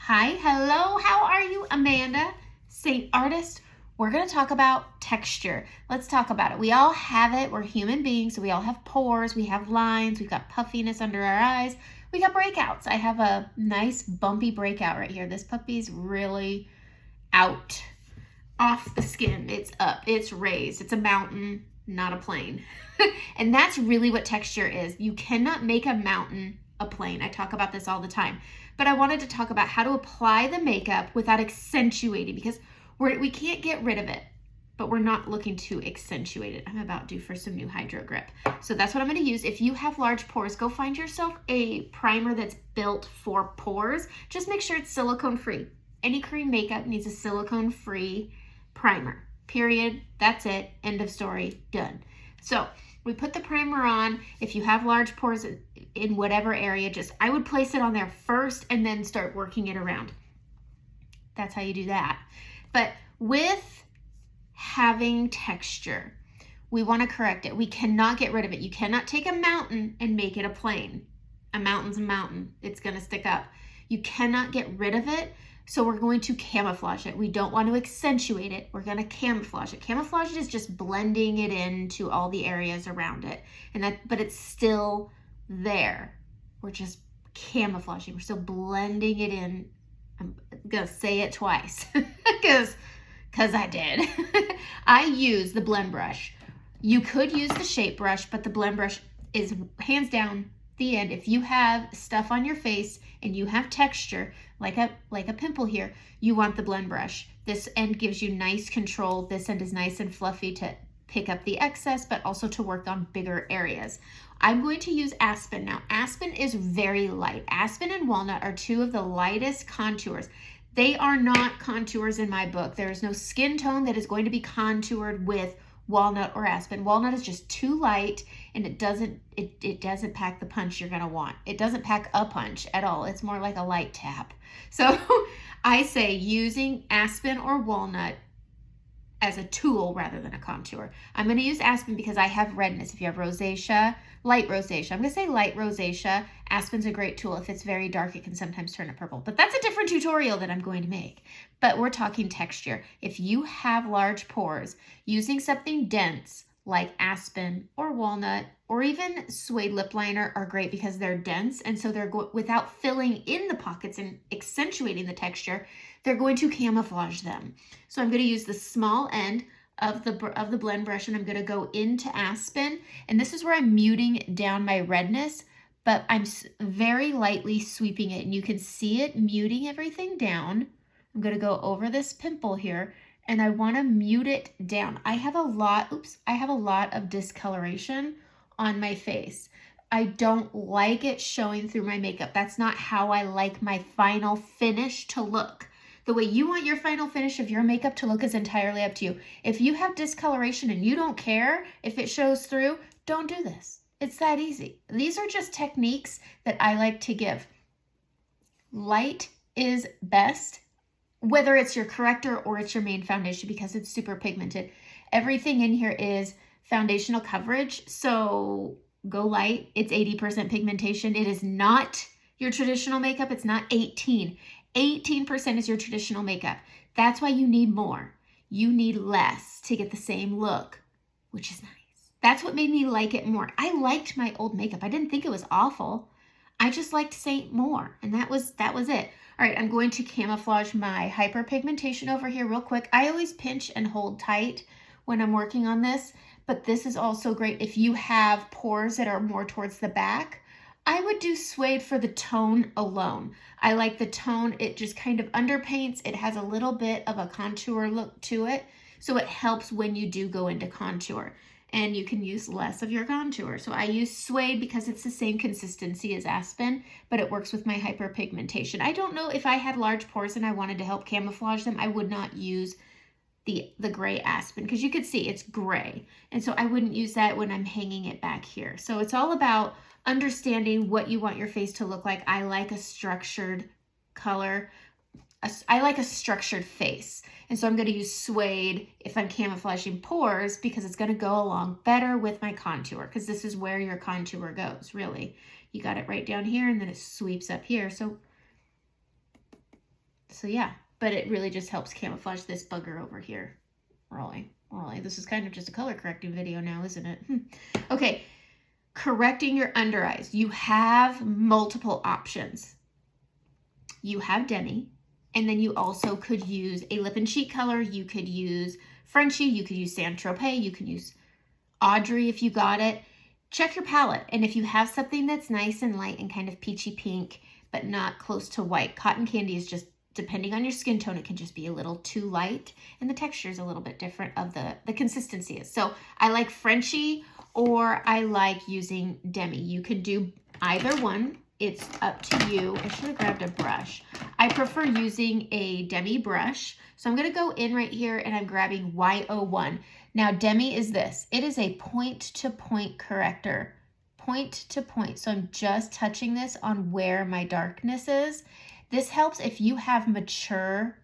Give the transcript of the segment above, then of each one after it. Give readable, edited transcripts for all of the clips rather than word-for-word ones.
Hi, hello, how are you? Amanda, Seint Artist. We're going to talk about texture. Let's talk about it. We all have it. We're human beings, so we all have pores, we have lines, we've got puffiness under our eyes, we got breakouts. I have a nice bumpy breakout right here. This puppy's really out off the skin. It's up, it's raised, it's a mountain, not a plane. And that's really what texture is. You cannot make a mountain a plane. I talk about this all the time, but I wanted to talk about how to apply the makeup without accentuating, because we can't get rid of it, but we're not looking to accentuate it. I'm about due for some new Hydro Grip. So that's what I'm going to use. If you have large pores, go find yourself a primer that's built for pores. Just make sure it's silicone free. Any cream makeup needs a silicone free primer, period. That's it. End of story. Done. So we put the primer on. If you have large pores in whatever area, I would place it on there first and then start working it around. That's how you do that. But with having texture, we want to correct it. We cannot get rid of it. You cannot take a mountain and make it a plane. A mountain's a mountain. It's going to stick up. You cannot get rid of it. So we're going to camouflage it. We don't want to accentuate it. We're going to camouflage it. Camouflage is just blending it into all the areas around it. But it's still there. We're just camouflaging. We're still blending it in. I'm going to say it twice because I did. I use the blend brush. You could use the shape brush, but the blend brush is hands down the end. If you have stuff on your face and you have texture, like a pimple here, you want the blend brush. This end gives you nice control. This end is nice and fluffy to pick up the excess, but also to work on bigger areas. I'm going to use Aspen now. Aspen is very light. Aspen and Walnut are two of the lightest contours. They are not contours in my book. There is no skin tone that is going to be contoured with Walnut or Aspen. Walnut is just too light, and it doesn't pack the punch you're gonna want. It doesn't pack a punch at all. It's more like a light tap. So I say using Aspen or Walnut as a tool rather than a contour. I'm going to use Aspen because I have redness. If you have rosacea, light rosacea, I'm going to say light rosacea. Aspen's a great tool. If it's very dark, it can sometimes turn it purple. But that's a different tutorial that I'm going to make. But we're talking texture. If you have large pores, using something dense like Aspen or Walnut or even suede lip liner are great because they're dense, and so they're without filling in the pockets and accentuating the texture, they're going to camouflage them. So I'm going to use the small end of the blend brush, and I'm going to go into Aspen, and this is where I'm muting down my redness, but I'm very lightly sweeping it, and you can see it muting everything down. I'm going to go over this pimple here, and I want to mute it down. I have a lot of discoloration on my face. I don't like it showing through my makeup. That's not how I like my final finish to look. The way you want your final finish of your makeup to look is entirely up to you. If you have discoloration and you don't care if it shows through, don't do this. It's that easy. These are just techniques that I like to give. Light is best, whether it's your corrector or it's your main foundation, because it's super pigmented. Everything in here is foundational coverage, so go light. It's 80% pigmentation. It is not your traditional makeup. It's not 18. 18% is your traditional makeup. That's why you need more. You need less to get the same look, which is nice. That's what made me like it more. I liked my old makeup. I didn't think it was awful. I just liked Seint more, and that was it. All right, I'm going to camouflage my hyperpigmentation over here real quick. I always pinch and hold tight when I'm working on this, but this is also great if you have pores that are more towards the back. I would do suede for the tone alone. I like the tone. It just kind of underpaints. It has a little bit of a contour look to it, so it helps when you do go into contour. And you can use less of your contour. So I use suede because it's the same consistency as Aspen, but it works with my hyperpigmentation. I don't know if I had large pores and I wanted to help camouflage them, I would not use the gray Aspen, because you could see it's gray. And so I wouldn't use that when I'm hanging it back here. So it's all about understanding what you want your face to look like. I like a structured color. I like a structured face. And so I'm going to use suede if I'm camouflaging pores, because it's going to go along better with my contour, because this is where your contour goes, really. You got it right down here, and then it sweeps up here. So So yeah, but it really just helps camouflage this bugger over here. Rolling. This is kind of just a color correcting video now, isn't it? Okay, correcting your under eyes. You have multiple options. You have Demi, and then you also could use a lip and cheek color. You could use Frenchie, you could use Saint Tropez, you could use Audrey if you got it. Check your palette, and if you have something that's nice and light and kind of peachy pink, but not close to white, cotton candy is just, depending on your skin tone, it can just be a little too light, and the texture is a little bit different of the consistency is. So I like Frenchie, or I like using Demi. You can do either one. It's up to you. I should have grabbed a brush. I prefer using a Demi brush. So I'm going to go in right here and I'm grabbing Y01. Now Demi is this. It is a point-to-point corrector. Point to point. So I'm just touching this on where my darkness is. This helps if you have mature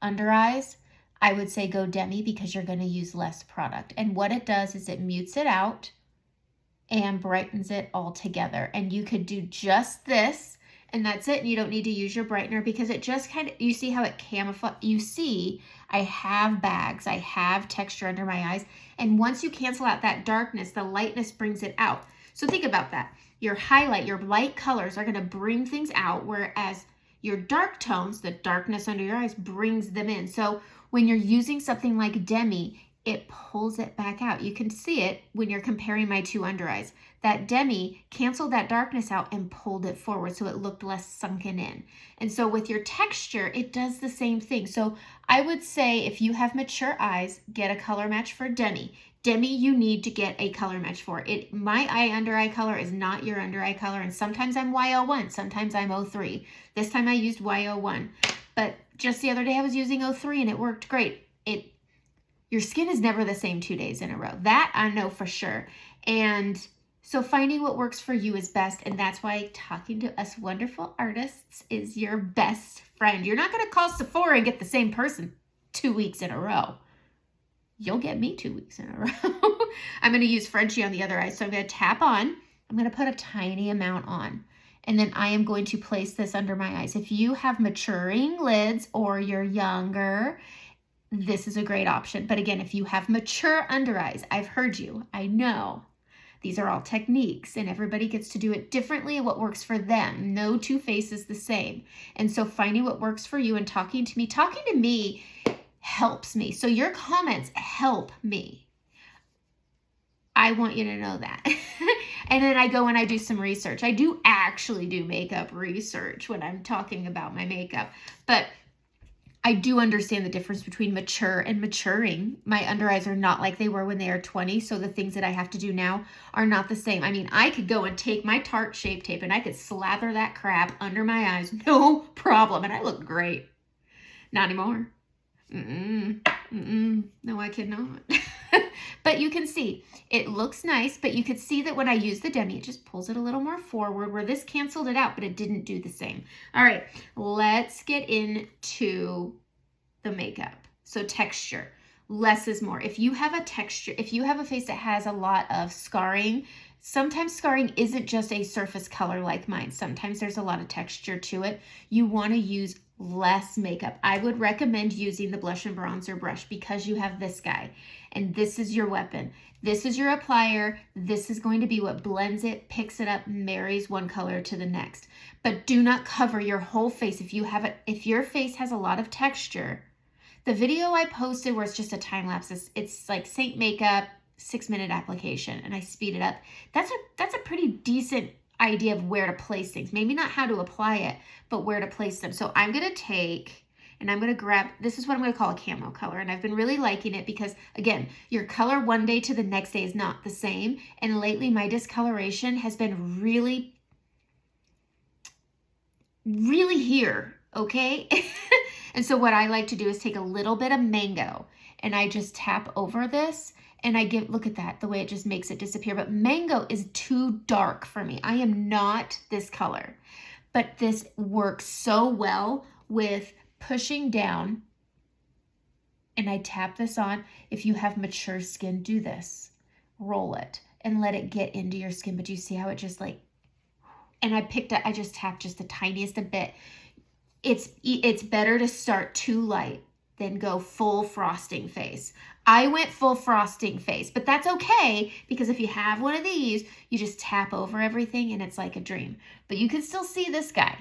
under eyes. I would say go Demi because you're going to use less product. And what it does is it mutes it out and brightens it all together. And you could do just this, and that's it. And you don't need to use your brightener because it just kind of, you see how it camouflages. You see, I have bags, I have texture under my eyes. And once you cancel out that darkness, the lightness brings it out. So think about that. Your highlight, your light colors are gonna bring things out, whereas your dark tones, the darkness under your eyes, brings them in. So when you're using something like Demi, it pulls it back out. You can see it when you're comparing my two under eyes. That Demi canceled that darkness out and pulled it forward so it looked less sunken in. And so with your texture, it does the same thing. So I would say if you have mature eyes, get a color match for Demi. Demi, you need to get a color match for it. My under eye color is not your under eye color, and sometimes I'm Y01, sometimes I'm 03. This time I used Y01, but just the other day I was using 03 and it worked great. Your skin is never the same 2 days in a row. That I know for sure. And so finding what works for you is best. And that's why talking to us wonderful artists is your best friend. You're not going to call Sephora and get the same person 2 weeks in a row. You'll get me 2 weeks in a row. I'm going to use Frenchie on the other eye. So I'm going to tap on. I'm going to put a tiny amount on. And then I am going to place this under my eyes. If you have maturing lids or you're younger, this is a great option. But again, if you have mature under eyes, I've heard you, I know. These are all techniques and everybody gets to do it differently and what works for them. No two faces the same. And so finding what works for you and talking to me helps me. So your comments help me. I want you to know that. And then I go and I do some research. I do actually do makeup research when I'm talking about my makeup, but I do understand the difference between mature and maturing. My under eyes are not like they were when they are 20, so the things that I have to do now are not the same. I mean, I could go and take my Tarte Shape Tape and I could slather that crap under my eyes, no problem, and I look great. Not anymore. No, I cannot. But you can see, it looks nice, but you could see that when I use the Demi, it just pulls it a little more forward, where this canceled it out, but it didn't do the same. All right, let's get into the makeup. So texture, less is more. If you have a texture, if you have a face that has a lot of scarring, sometimes scarring isn't just a surface color like mine. Sometimes there's a lot of texture to it. You want to use less makeup. I would recommend using the blush and bronzer brush because you have this guy and this is your weapon. This is your applier. This is going to be what blends it, picks it up, marries one color to the next. But do not cover your whole face. If your face has a lot of texture, the video I posted where it's just a time lapse, it's like Seint Makeup 6-minute application and I speed it up. That's a pretty decent idea of where to place things. Maybe not how to apply it, but where to place them. So I'm going to take and I'm going to grab, this is what I'm going to call a camo color. And I've been really liking it because, again, your color one day to the next day is not the same. And lately my discoloration has been really here, okay? And so what I like to do is take a little bit of mango and I just tap over this and I look at that, the way it just makes it disappear. But mango is too dark for me. I am not this color, but this works so well with pushing down and I tap this on. If you have mature skin, do this, roll it and let it get into your skin. But you see how it just like, and I just tapped just the tiniest bit. It's better to start too light than go full frosting face. I went full frosting face, but that's okay because if you have one of these, you just tap over everything and it's like a dream. But you can still see this guy,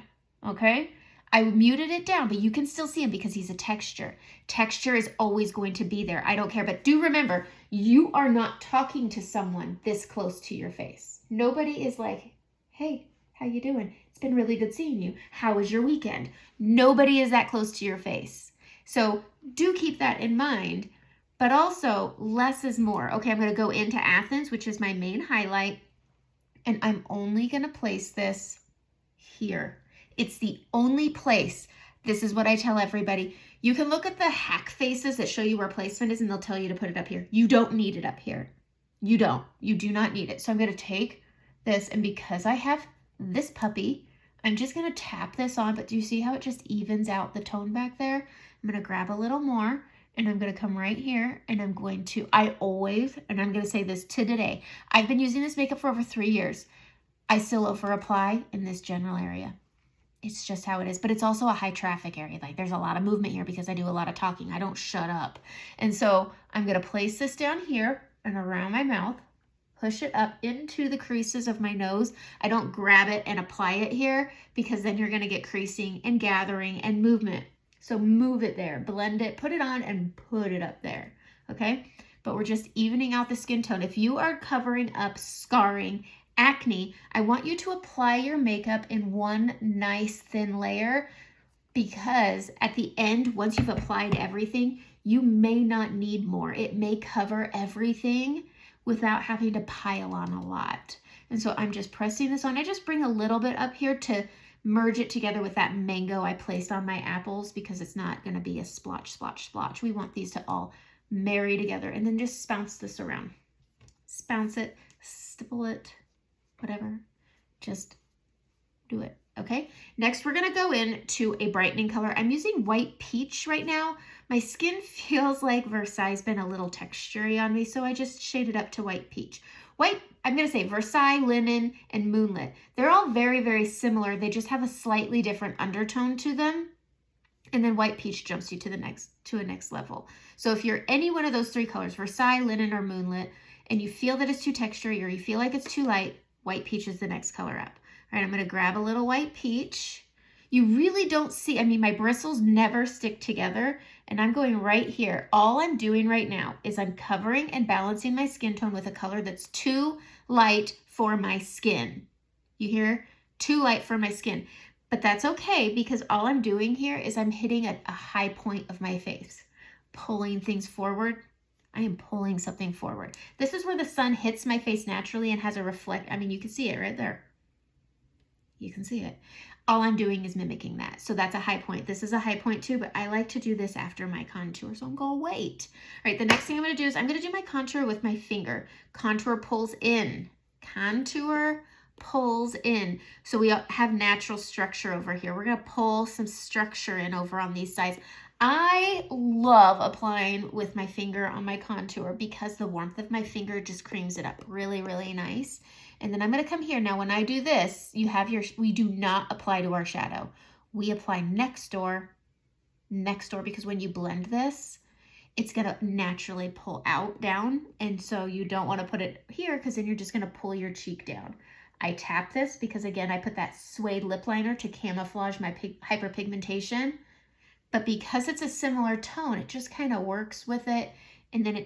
okay? I muted it down, but you can still see him because he's a texture. Texture is always going to be there. I don't care, but do remember, you are not talking to someone this close to your face. Nobody is like, hey, how you doing? It's been really good seeing you. How was your weekend? Nobody is that close to your face. So do keep that in mind, but also less is more. Okay, I'm going to go into Athens, which is my main highlight, and I'm only going to place this here. It's the only place. This is what I tell everybody. You can look at the hack faces that show you where placement is, and they'll tell you to put it up here. You don't need it up here. You don't. You do not need it. So I'm going to take this, and because I have this puppy, I'm just going to tap this on, but do you see how it just evens out the tone back there? I'm going to grab a little more, and I'm going to come right here, and I'm going to, and I'm going to say this to today, I've been using this makeup for over 3 years. I still over apply in this general area. It's just how it is, but it's also a high traffic area. Like there's a lot of movement here because I do a lot of talking. I don't shut up. And so I'm going to place this down here and around my mouth, push it up into the creases of my nose. I don't grab it and apply it here because then you're going to get creasing and gathering and movement. So move it there, blend it, put it on and put it up there. Okay. But we're just evening out the skin tone. If you are covering up scarring, acne, I want you to apply your makeup in one nice thin layer because at the end, once you've applied everything, you may not need more. It may cover everything without having to pile on a lot. And so I'm just pressing this on. I just bring a little bit up here to merge it together with that mango I placed on my apples because it's not going to be a splotch, splotch, splotch. We want these to all marry together and then just bounce this around. Bounce it, stipple it, whatever, just do it, okay? Next, we're gonna go into a brightening color. I'm using white peach right now. My skin feels like Versailles been a little textury on me, so I just shaded up to white peach. White, I'm gonna say Versailles, Linen, and Moonlit. They're all very, very similar. They just have a slightly different undertone to them. And then white peach jumps you to a next level. So if you're any one of those three colors, Versailles, Linen, or Moonlit, and you feel that it's too textury or you feel like it's too light, white peach is the next color up. All right, I'm going to grab a little white peach. You really don't see, I mean, my bristles never stick together, and I'm going right here. All I'm doing right now is I'm covering and balancing my skin tone with a color that's too light for my skin. You hear? Too light for my skin. But that's okay because all I'm doing here is I'm hitting a high point of my face, pulling things forward. I am pulling something forward. This is where the sun hits my face naturally and has a reflect. I mean, you can see it right there. You can see it. All I'm doing is mimicking that. So that's a high point. This is a high point too, but I like to do this after my contour. So I'm going to wait. All right, the next thing I'm going to do is I'm going to do my contour with my finger. Contour pulls in. Contour pulls in. So we have natural structure over here. We're going to pull some structure in over on these sides. I love applying with my finger on my contour because the warmth of my finger just creams it up really, really nice. And then I'm going to come here. Now, when I do this, we do not apply to our shadow. We apply next door, because when you blend this, it's going to naturally pull out down. And so you don't want to put it here because then you're just going to pull your cheek down. I tap this because, again, I put that suede lip liner to camouflage my hyperpigmentation. But because it's a similar tone, it just kind of works with it. And then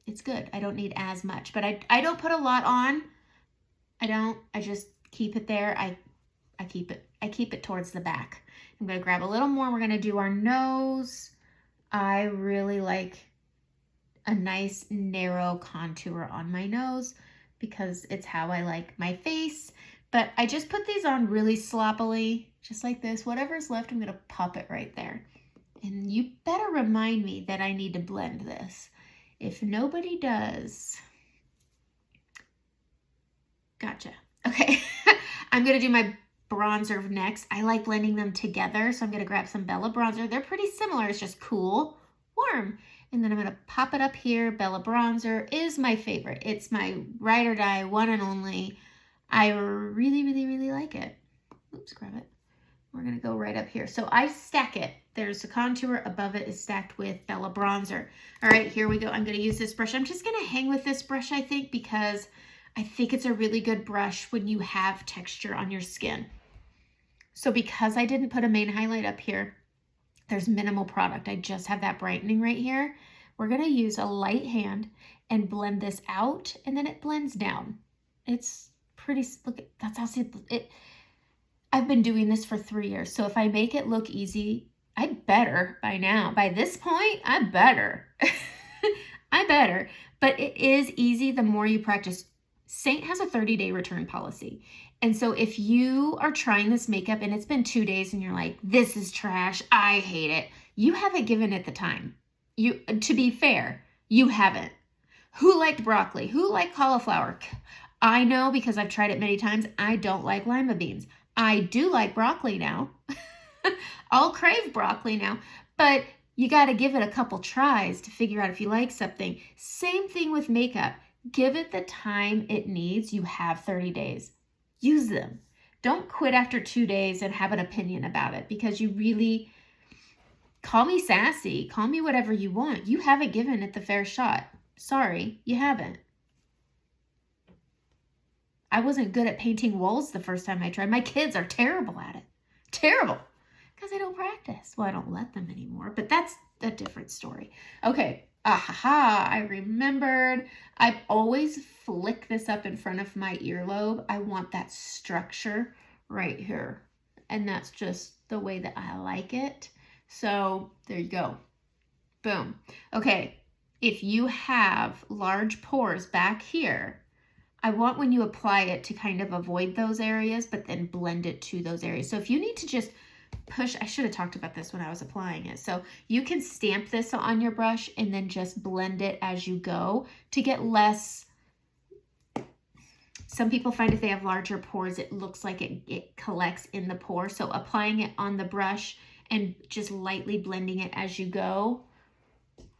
it's good. I don't need as much. But I don't put a lot on. I just keep it there. I keep it towards the back. I'm going to grab a little more. We're going to do our nose. I really like a nice narrow contour on my nose because it's how I like my face. But I just put these on really sloppily, just like this. Whatever's left, I'm going to pop it right there. And you better remind me that I need to blend this. If nobody does, gotcha. Okay, I'm going to do my bronzer next. I like blending them together, so I'm going to grab some Bella bronzer. They're pretty similar. It's just cool, warm. And then I'm going to pop it up here. Bella bronzer is my favorite. It's my ride or die, one and only. I really, really, really like it. Oops, grab it. We're going to go right up here. So I stack it. There's a contour. Above it is stacked with Bella Bronzer. All right, here we go. I'm going to use this brush. I'm just going to hang with this brush, I think, because I think it's a really good brush when you have texture on your skin. So because I didn't put a main highlight up here, there's minimal product. I just have that brightening right here. We're going to use a light hand and blend this out, and then it blends down. It's pretty, look, that's how simple it. I've been doing this for 3 years, so if I make it look easy, I better by now. By this point, I better. I better. But it is easy the more you practice. Seint has a 30-day return policy. And so if you are trying this makeup and it's been 2 days and you're like, this is trash, I hate it, you haven't given it the time. To be fair, you haven't. Who liked broccoli? Who liked cauliflower? I know because I've tried it many times. I don't like lima beans. I do like broccoli now. I'll crave broccoli now, but you got to give it a couple tries to figure out if you like something. Same thing with makeup. Give it the time it needs. You have 30 days. Use them. Don't quit after 2 days and have an opinion about it, because you really, call me sassy, call me whatever you want. You haven't given it the fair shot. Sorry, you haven't. I wasn't good at painting walls the first time I tried. My kids are terrible at it. Terrible. Because I don't practice. Well, I don't let them anymore, but that's a different story. Okay. Aha, I remembered. I always flick this up in front of my earlobe. I want that structure right here. And that's just the way that I like it. So there you go. Boom. Okay. If you have large pores back here, I want when you apply it to kind of avoid those areas, but then blend it to those areas. So if you need to just push, I should have talked about this when I was applying it. So you can stamp this on your brush and then just blend it as you go to get less. Some people find if they have larger pores, it looks like it collects in the pore. So applying it on the brush and just lightly blending it as you go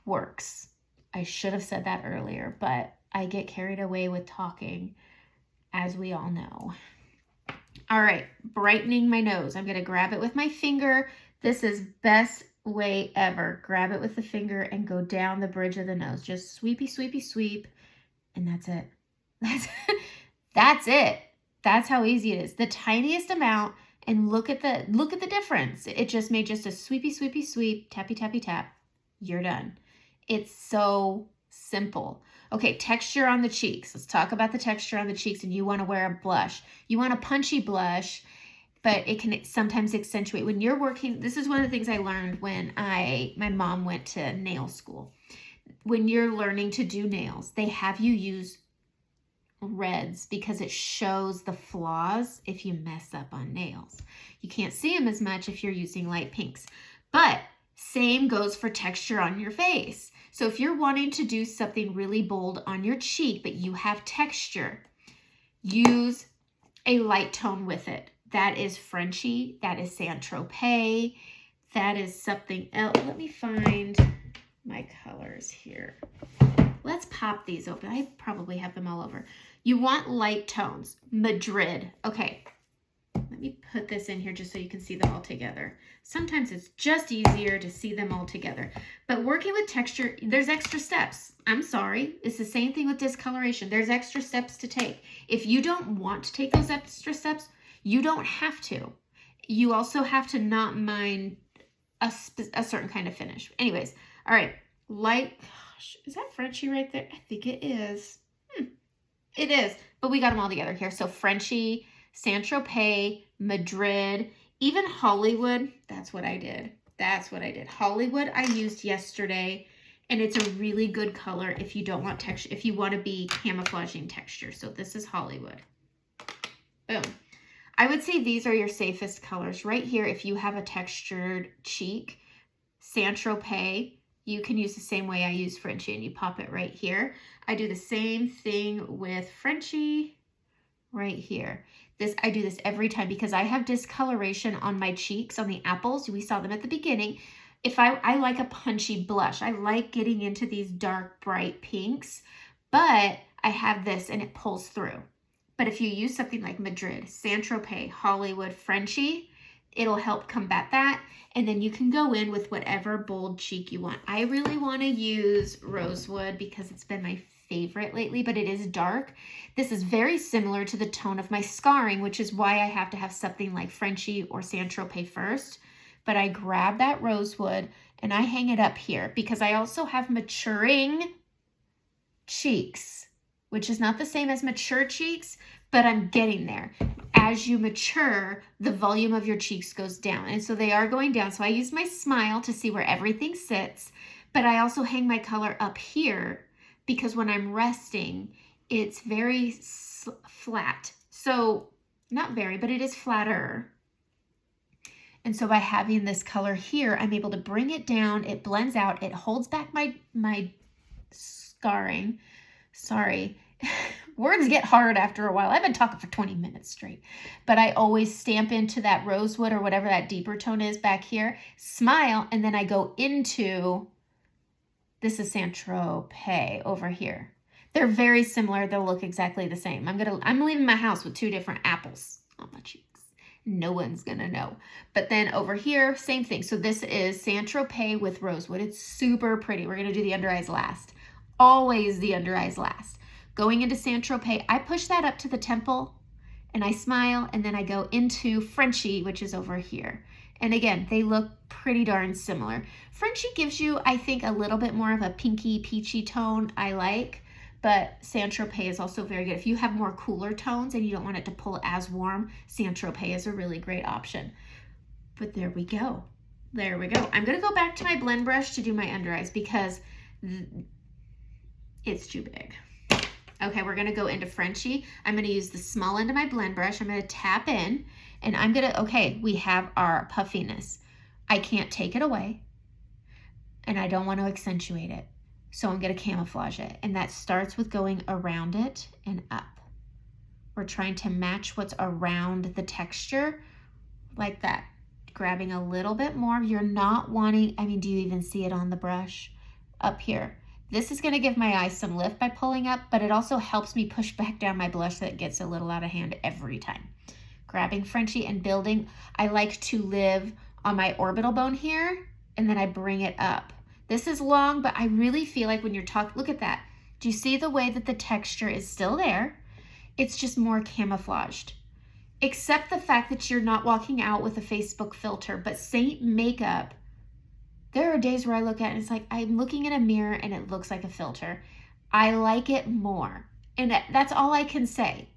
works. I should have said that earlier, but I get carried away with talking, as we all know. All right, brightening my nose. I'm going to grab it with my finger. This is best way ever. Grab it with the finger and go down the bridge of the nose. Just sweepy, sweepy, sweep. And that's it. That's it. That's how easy it is. The tiniest amount, and look at the difference. It just made just a sweepy, sweepy, sweep, tappy, tappy, tap. You're done. It's so simple. Okay, texture on the cheeks. Let's talk about the texture on the cheeks. And you want to wear a blush. You want a punchy blush, but it can sometimes accentuate. When you're working, this is one of the things I learned when my mom went to nail school. When you're learning to do nails, they have you use reds because it shows the flaws if you mess up on nails. You can't see them as much if you're using light pinks. But same goes for texture on your face. So if you're wanting to do something really bold on your cheek, but you have texture, use a light tone with it. That is Frenchy. That is Saint Tropez. That is something else. Let me find my colors here. Let's pop these open. I probably have them all over. You want light tones. Madrid. Okay. Let me put this in here just so you can see them all together. Sometimes it's just easier to see them all together. But working with texture, there's extra steps. I'm sorry. It's the same thing with discoloration. There's extra steps to take. If you don't want to take those extra steps, you don't have to. You also have to not mind a certain kind of finish. Anyways, all right. Light, gosh, is that Frenchy right there? I think it is. It is. But we got them all together here. So Frenchy, Saint Tropez, Madrid, even Hollywood. That's what I did. That's what I did. Hollywood I used yesterday, and it's a really good color if you don't want texture, if you want to be camouflaging texture. So this is Hollywood. Boom. I would say these are your safest colors. Right here, if you have a textured cheek, Saint Tropez, you can use the same way I use Frenchy, and you pop it right here. I do the same thing with Frenchy right here. I do this every time because I have discoloration on my cheeks, on the apples. We saw them at the beginning. If I like a punchy blush. I like getting into these dark, bright pinks, but I have this and it pulls through. But if you use something like Madrid, Saint Tropez, Hollywood, Frenchy, It'll help combat that. And then you can go in with whatever bold cheek you want. I really want to use Rosewood because it's been my favorite lately, but it is dark. This is very similar to the tone of my scarring, which is why I have to have something like Frenchie or Saint Tropez first. But I grab that Rosewood and I hang it up here because I also have maturing cheeks, which is not the same as mature cheeks, but I'm getting there. As you mature, the volume of your cheeks goes down. And so they are going down. So I use my smile to see where everything sits, but I also hang my color up here because when I'm resting, it's very flat. So not very, but it is flatter. And so by having this color here, I'm able to bring it down. It blends out. It holds back my scarring. Sorry. Words get hard after a while. I've been talking for 20 minutes straight, but I always stamp into that Rosewood or whatever that deeper tone is back here, smile, and then I go into, this is Saint Tropez over here. They're very similar. They'll look exactly the same. I'm leaving my house with 2 different apples on my cheeks. No one's gonna know. But then over here, same thing. So this is Saint Tropez with Rosewood. It's super pretty. We're gonna do the under eyes last. Always the under eyes last. Going into Saint Tropez, I push that up to the temple and I smile, and then I go into Frenchie, which is over here. And again, they look pretty darn similar. Frenchie gives you, I think, a little bit more of a pinky, peachy tone I like, but Saint Tropez is also very good. If you have more cooler tones and you don't want it to pull as warm, Saint Tropez is a really great option. But there we go. There we go. I'm gonna go back to my blend brush to do my under eyes because it's too big. Okay, we're gonna go into Frenchie. I'm gonna use the small end of my blend brush. I'm gonna tap in and I'm gonna, okay, we have our puffiness. I can't take it away and I don't want to accentuate it. So I'm gonna camouflage it. And that starts with going around it and up. We're trying to match what's around the texture like that. Grabbing a little bit more. You're not wanting, I mean, do you even see it on the brush? Up here. This is going to give my eyes some lift by pulling up, but it also helps me push back down my blush that gets a little out of hand every time. Grabbing Frenchie and building. I like to live on my orbital bone here, and then I bring it up. This is long, but I really feel like when you're talking, look at that. Do you see the way that the texture is still there? It's just more camouflaged. Except the fact that you're not walking out with a Facebook filter, but Seint Makeup, there are days where I look at it and it's like I'm looking in a mirror and it looks like a filter. I like it more. And that's all I can say.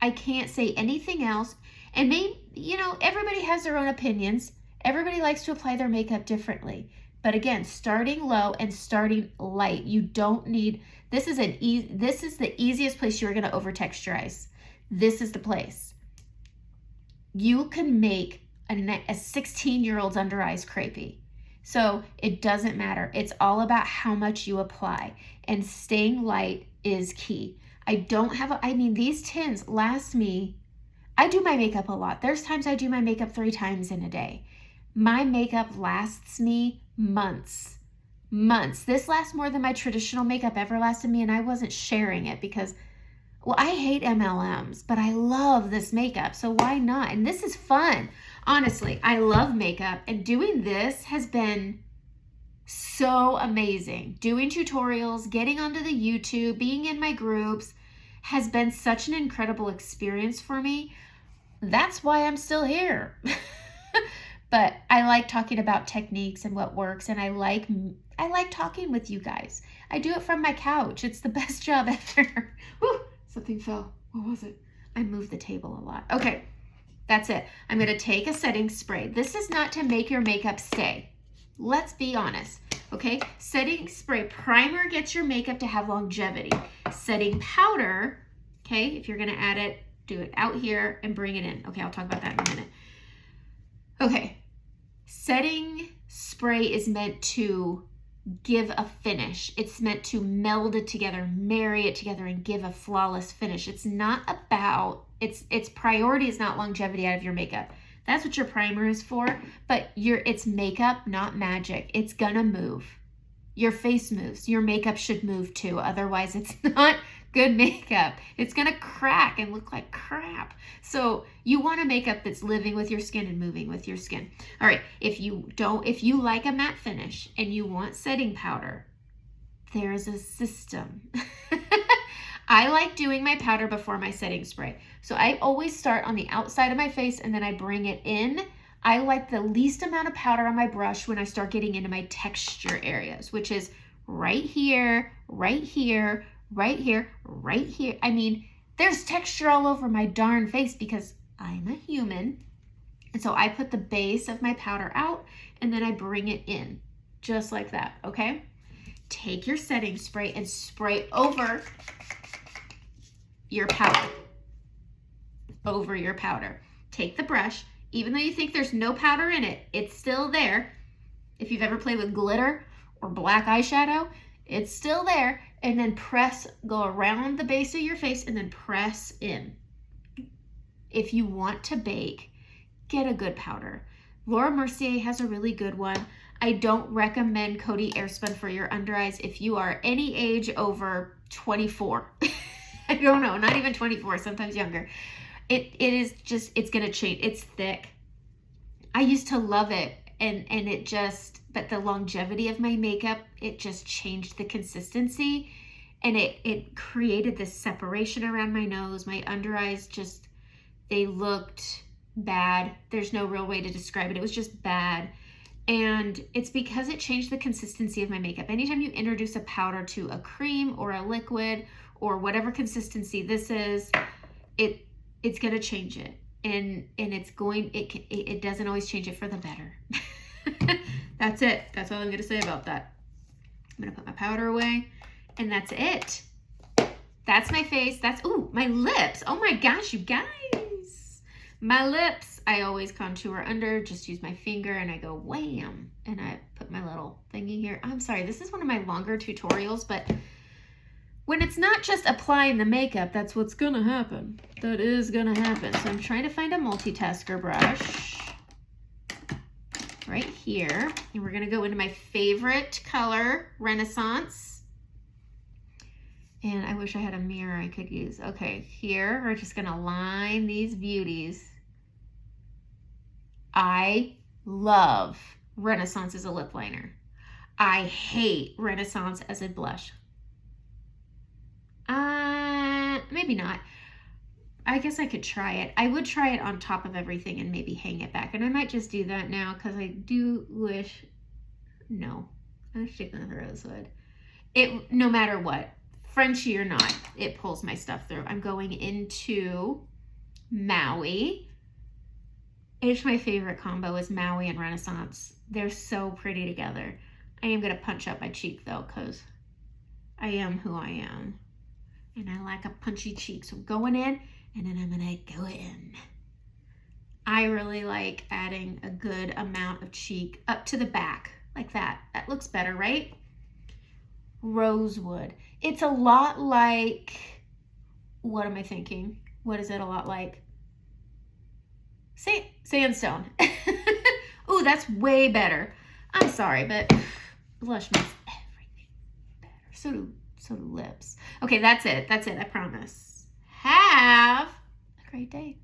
I can't say anything else. And maybe, you know, everybody has their own opinions. Everybody likes to apply their makeup differently. But again, starting low and starting light. You don't need, this is the easiest place you're going to over texturize. This is the place. You can make a 16-year-old's under eyes crepey. So it doesn't matter. It's all about how much you apply, and staying light is key. I mean, these tins last me, I do my makeup a lot. There's times I do my makeup 3 times in a day. My makeup lasts me months. This lasts more than my traditional makeup ever lasted me, and I wasn't sharing it because, well, I hate MLMs, but I love this makeup, so why not? And this is fun. Honestly, I love makeup, and doing this has been so amazing. Doing tutorials, getting onto the YouTube, being in my groups has been such an incredible experience for me. That's why I'm still here. But I like talking about techniques and what works, and I like talking with you guys. I do it from my couch. It's the best job ever. Woo, something fell. What was it? I moved the table a lot. Okay. That's it. I'm going to take a setting spray. This is not to make your makeup stay. Let's be honest. Okay? Setting spray. Primer gets your makeup to have longevity. Setting powder, okay, if you're going to add it, do it out here and bring it in. Okay, I'll talk about that in a minute. Okay. Setting spray is meant to give a finish. It's meant to meld it together, marry it together, and give a flawless finish. It's not about, its priority is not longevity out of your makeup. That's what your primer is for, but it's makeup, not magic. It's gonna move. Your face moves. Your makeup should move too. Otherwise, it's not good makeup. It's gonna crack and look like crap. So you want a makeup that's living with your skin and moving with your skin. All right, if you like a matte finish and you want setting powder, there's a system. I like doing my powder before my setting spray. So I always start on the outside of my face and then I bring it in. I like the least amount of powder on my brush when I start getting into my texture areas, which is right here, right here, right here, right here. I mean, there's texture all over my darn face because I'm a human. And so I put the base of my powder out and then I bring it in just like that, okay? Take your setting spray and spray over your powder. Over your powder. Take the brush. Even though you think there's no powder in it, it's still there. If you've ever played with glitter or black eyeshadow, it's still there. And then go around the base of your face and then press in. If you want to bake, get a good powder. Laura Mercier has a really good one. I don't recommend Coty Airspun for your under eyes if you are any age over 24. I don't know, not even 24, sometimes younger. It is just, it's gonna change. It's thick. I used to love it, and it just, but the longevity of my makeup, it just changed the consistency, and it created this separation around my nose. My under eyes just, they looked bad. There's no real way to describe it. It was just bad. And it's because it changed the consistency of my makeup. Anytime you introduce a powder to a cream or a liquid or whatever consistency this is, it's going to change it. And it doesn't always change it for the better. That's it. That's all I'm going to say about that. I'm going to put my powder away and that's it. That's my face. Ooh, my lips. Oh my gosh, you guys. My lips, I always contour under, just use my finger and I go wham. And I put my little thingy here. I'm sorry, this is one of my longer tutorials, but when it's not just applying the makeup, that's what's gonna happen. That is gonna happen. So I'm trying to find a multitasker brush right here. And we're gonna go into my favorite color, Renaissance. And I wish I had a mirror I could use. Okay, here, we're just gonna line these beauties. I love Renaissance as a lip liner. I hate Renaissance as a blush. Maybe not. I guess I could try it. I would try it on top of everything and maybe hang it back. And I might just do that now because I do wish, no, I'm sticking with Rosewood. No matter what, Frenchie or not, it pulls my stuff through. I'm going into Maui. It's my favorite combo is Maui and Renaissance. They're so pretty together. I am going to punch up my cheek though because I am who I am. And I like a punchy cheek. So I'm going in and then I'm going to go in. I really like adding a good amount of cheek up to the back like that. That looks better, right? Rosewood. It's a lot like, what am I thinking? What is it a lot like? Sandstone. Ooh, that's way better. I'm sorry, but blush makes everything better. So do lips. Okay, that's it. That's it. I promise. Have a great day.